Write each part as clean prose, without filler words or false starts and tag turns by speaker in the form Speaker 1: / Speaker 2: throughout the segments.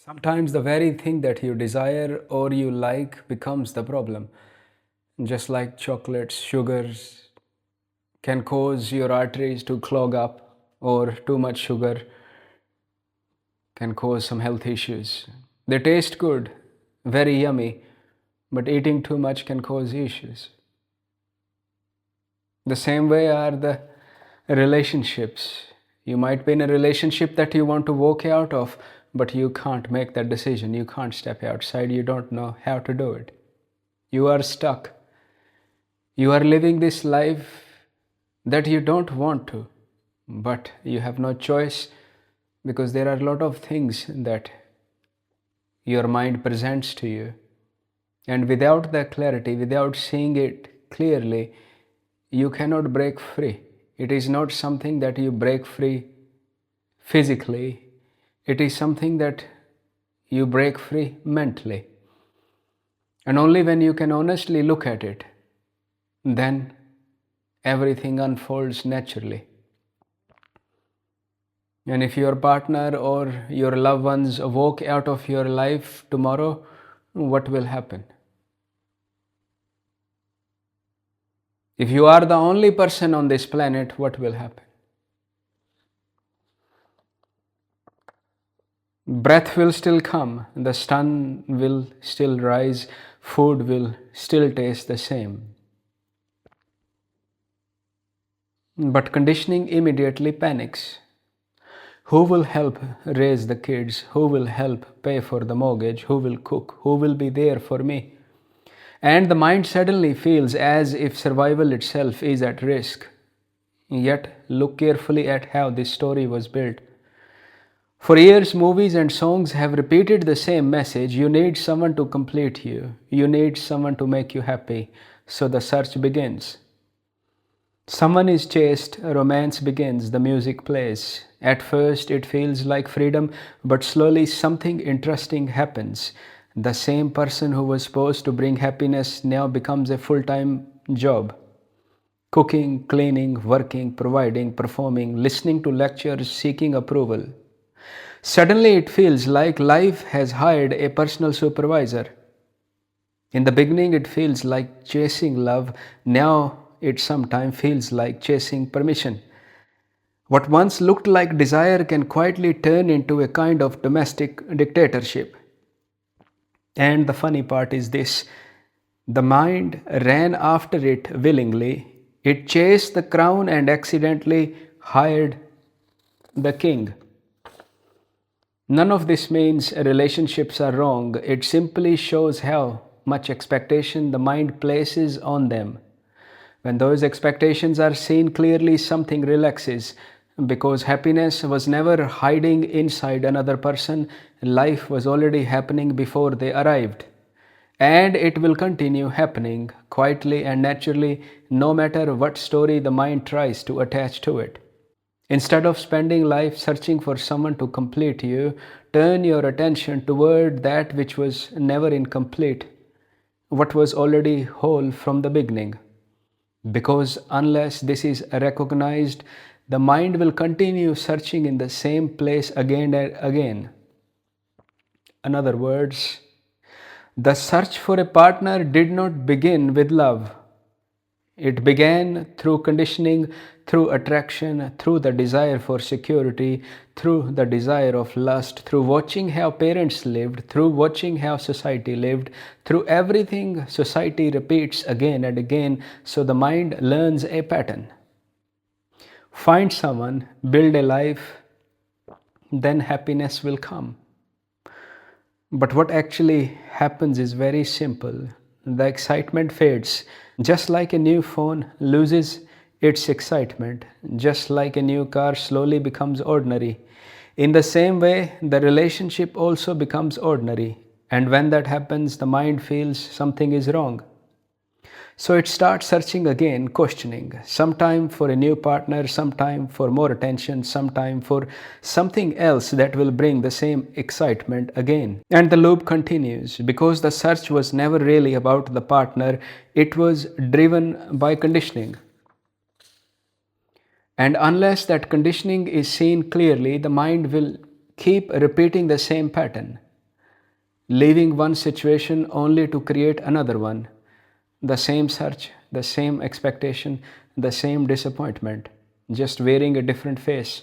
Speaker 1: Sometimes the very thing that you desire or you like becomes the problem. Just like chocolates, sugars can cause your arteries to clog up, or too much sugar can cause some health issues. They taste good, very yummy, but eating too much can cause issues. The same way are the relationships. You might be in a relationship that you want to walk out of, but you can't make that decision. You can't step outside. You don't know how to do it. You are stuck. You are living this life that you don't want to, but you have no choice because there are a lot of things that your mind presents to you. And without that clarity, without seeing it clearly, you cannot break free. It is not something that you break free physically, it is something that you break free mentally. And only when you can honestly look at it, then everything unfolds naturally. And if your partner or your loved ones walk out of your life tomorrow, what will happen? If you are the only person on this planet, what will happen? Breath will still come, the sun will still rise, food will still taste the same. But conditioning immediately panics. Who will help raise the kids? Who will help pay for the mortgage? Who will cook? Who will be there for me? And the mind suddenly feels as if survival itself is at risk. Yet, look carefully at how this story was built. For years, movies and songs have repeated the same message: you need someone to complete you, you need someone to make you happy. So the search begins. Someone is chased, romance begins, the music plays. At first, it feels like freedom, but slowly something interesting happens. The same person who was supposed to bring happiness now becomes a full time job. Cooking, cleaning, working, providing, performing, listening to lectures, seeking approval. Suddenly, it feels like life has hired a personal supervisor. In the beginning, it feels like chasing love. Now, it sometimes feels like chasing permission. What once looked like desire can quietly turn into a kind of domestic dictatorship. And the funny part is this: the mind ran after it willingly. It chased the crown and accidentally hired the king. None of this means relationships are wrong. It simply shows how much expectation the mind places on them. When those expectations are seen clearly, something relaxes. Because happiness was never hiding inside another person, life was already happening before they arrived. And it will continue happening quietly and naturally, no matter what story the mind tries to attach to it. Instead of spending life searching for someone to complete you, turn your attention toward that which was never incomplete, what was already whole from the beginning. Because unless this is recognized, the mind will continue searching in the same place again and again. In other words, the search for a partner did not begin with love. It began through conditioning, through attraction, through the desire for security, through the desire of lust, through watching how parents lived, through watching how society lived, through everything society repeats again and again, so the mind learns a pattern. Find someone, build a life, then happiness will come. But what actually happens is very simple. The excitement fades, just like a new phone loses its excitement, just like a new car slowly becomes ordinary. In the same way, the relationship also becomes ordinary. And when that happens, the mind feels something is wrong. So it starts searching again, questioning, sometime for a new partner, sometime for more attention, sometime for something else that will bring the same excitement again. And the loop continues because the search was never really about the partner, it was driven by conditioning. And unless that conditioning is seen clearly, the mind will keep repeating the same pattern. leaving one situation only to create another one. The same search, the same expectation, the same disappointment, just wearing a different face.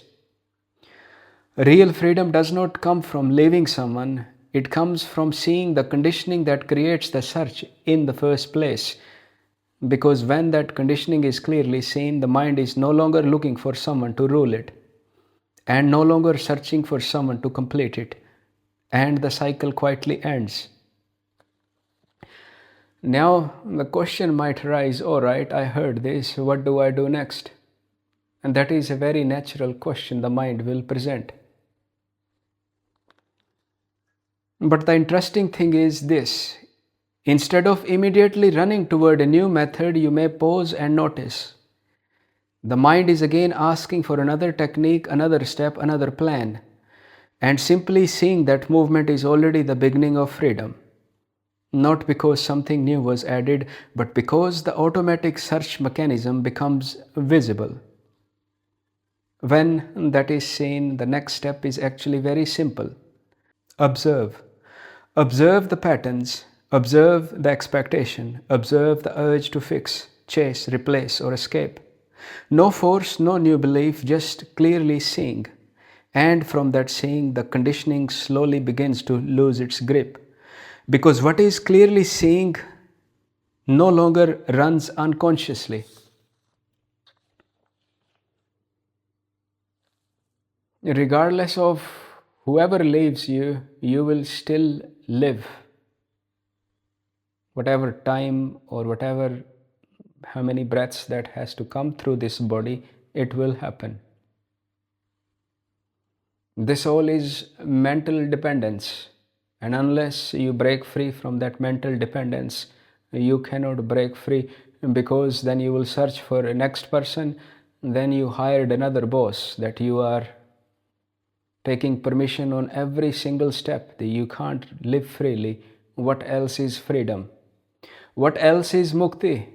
Speaker 1: Real freedom does not come from leaving someone, it comes from seeing the conditioning that creates the search in the first place. Because when that conditioning is clearly seen, the mind is no longer looking for someone to rule it, and no longer searching for someone to complete it, and the cycle quietly ends. Now the question might arise, alright, I heard this, what do I do next? And that is a very natural question the mind will present. But the interesting thing is this: instead of immediately running toward a new method, you may pause and notice. The mind is again asking for another technique, another step, another plan, and simply seeing that movement is already the beginning of freedom. Not because something new was added, but because the automatic search mechanism becomes visible. When that is seen, the next step is actually very simple. Observe. Observe the patterns, observe the expectation, observe the urge to fix, chase, replace, or escape. No force, no new belief, just clearly seeing. And from that seeing, the conditioning slowly begins to lose its grip. Because what is clearly seeing no longer runs unconsciously. Regardless of whoever leaves you, you will still live. Whatever time or whatever, how many breaths that has to come through this body, it will happen. This all is mental dependence. And unless you break free from that mental dependence, you cannot break free, because then you will search for a next person. Then you hired another boss that you are taking permission on every single step, that you can't live freely. What else is freedom? What else is mukti?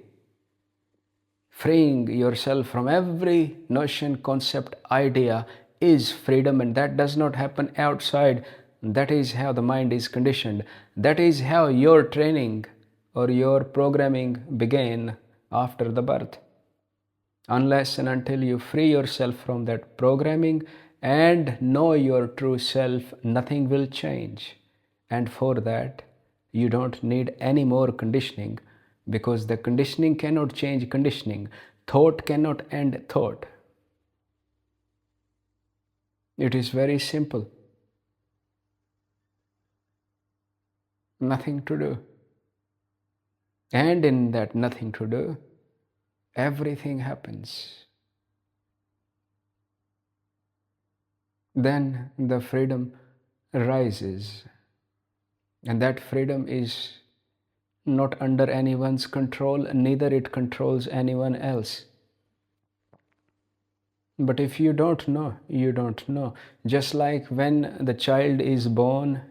Speaker 1: Freeing yourself from every notion, concept, idea is freedom, and that does not happen outside. That is how the mind is conditioned. That is how your training or your programming began after the birth. Unless and until you free yourself from that programming and know your true self, nothing will change. And for that, you don't need any more conditioning, because the conditioning cannot change conditioning. Thought cannot end thought. It is very simple. Nothing to do. And in that nothing to do, everything happens. Then the freedom rises. And that freedom is not under anyone's control, neither it controls anyone else. But if you don't know, you don't know. Just like when the child is born,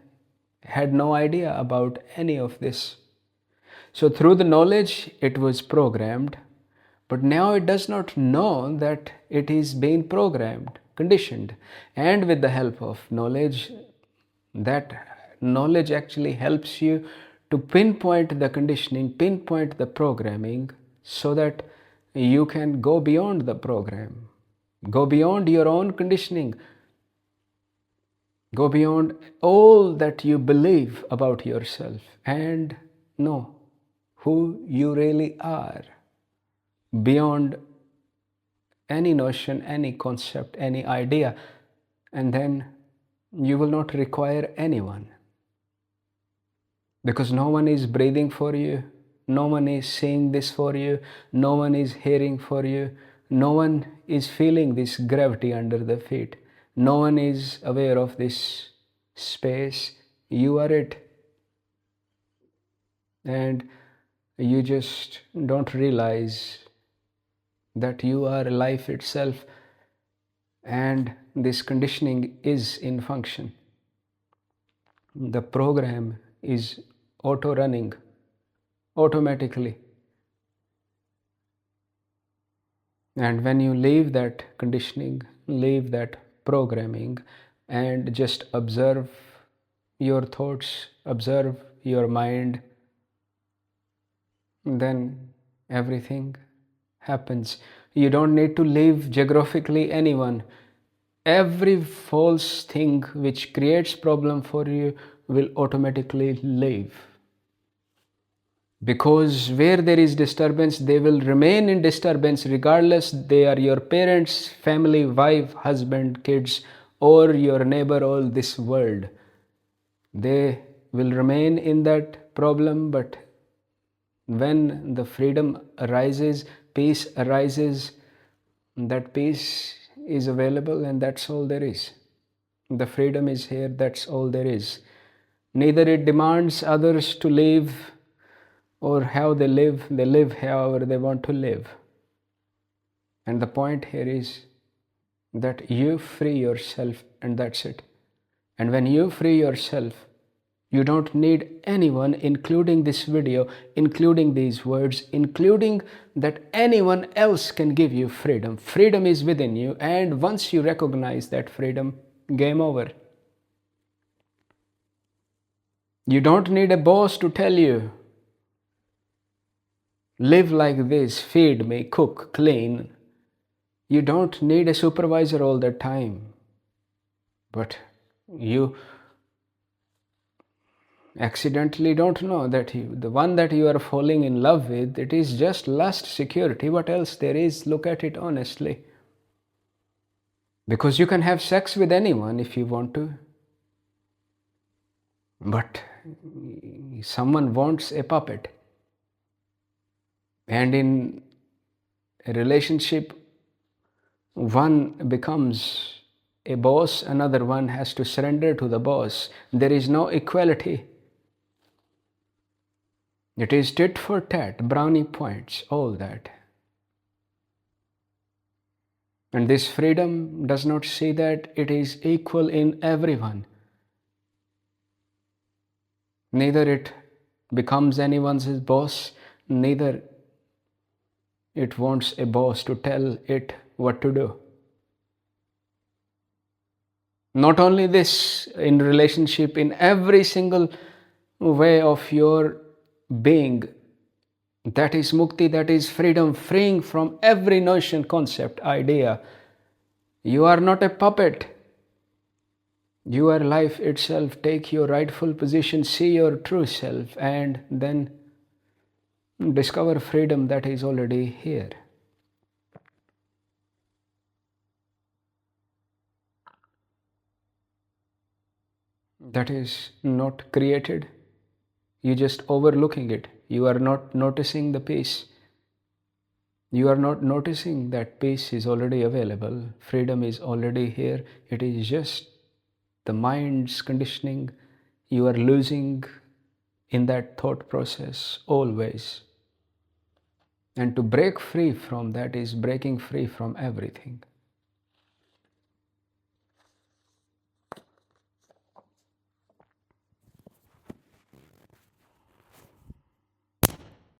Speaker 1: had no idea about any of this. So through the knowledge, it was programmed, but now it does not know that it is being programmed, conditioned. And with the help of knowledge, that knowledge actually helps you to pinpoint the conditioning, pinpoint the programming, so that you can go beyond the program, go beyond your own conditioning, go beyond all that you believe about yourself, and know who you really are, beyond any notion, any concept, any idea. And then you will not require anyone, because no one is breathing for you, no one is seeing this for you, no one is hearing for you, no one is feeling this gravity under the feet, no one is aware of this space. You are it. And you just don't realize that you are life itself, and this conditioning is in function. The program is auto running automatically. And when you leave that conditioning, leave that programming, and just observe your thoughts, observe your mind, then everything happens. You don't need to leave geographically anyone. Every false thing which creates problem for you will automatically leave. Because where there is disturbance, they will remain in disturbance regardless they are your parents, family, wife, husband, kids, or your neighbor, all this world. They will remain in that problem, but when the freedom arises, peace arises, that peace is available, and that's all there is. The freedom is here, that's all there is. Neither it demands others to live or how they live however they want to live. And the point here is that you free yourself, and that's it. And when you free yourself, you don't need anyone, including this video, including these words, including that anyone else can give you freedom. Freedom is within you, and once you recognize that freedom, game over. You don't need a boss to tell you, live like this, feed me, cook, clean. You don't need a supervisor all the time. But you accidentally don't know that the one that you are falling in love with, it is just lust, security. What else there is? Look at it honestly. Because you can have sex with anyone if you want to. But someone wants a puppet. And in a relationship, one becomes a boss, another one has to surrender to the boss. There is no equality. It is tit for tat, brownie points, all that. And this freedom does not say that it is equal in everyone. Neither it becomes anyone's boss, neither it wants a boss to tell it what to do. Not only this, in relationship, in every single way of your being, that is mukti, that is freedom, freeing from every notion, concept, idea. You are not a puppet. You are life itself. Take your rightful position, see your true self, and then discover freedom that is already here. That is not created. You just overlooking it. You are not noticing the peace. You are not noticing that peace is already available. Freedom is already here. It is just the mind's conditioning. You are losing in that thought process always. And to break free from that is breaking free from everything.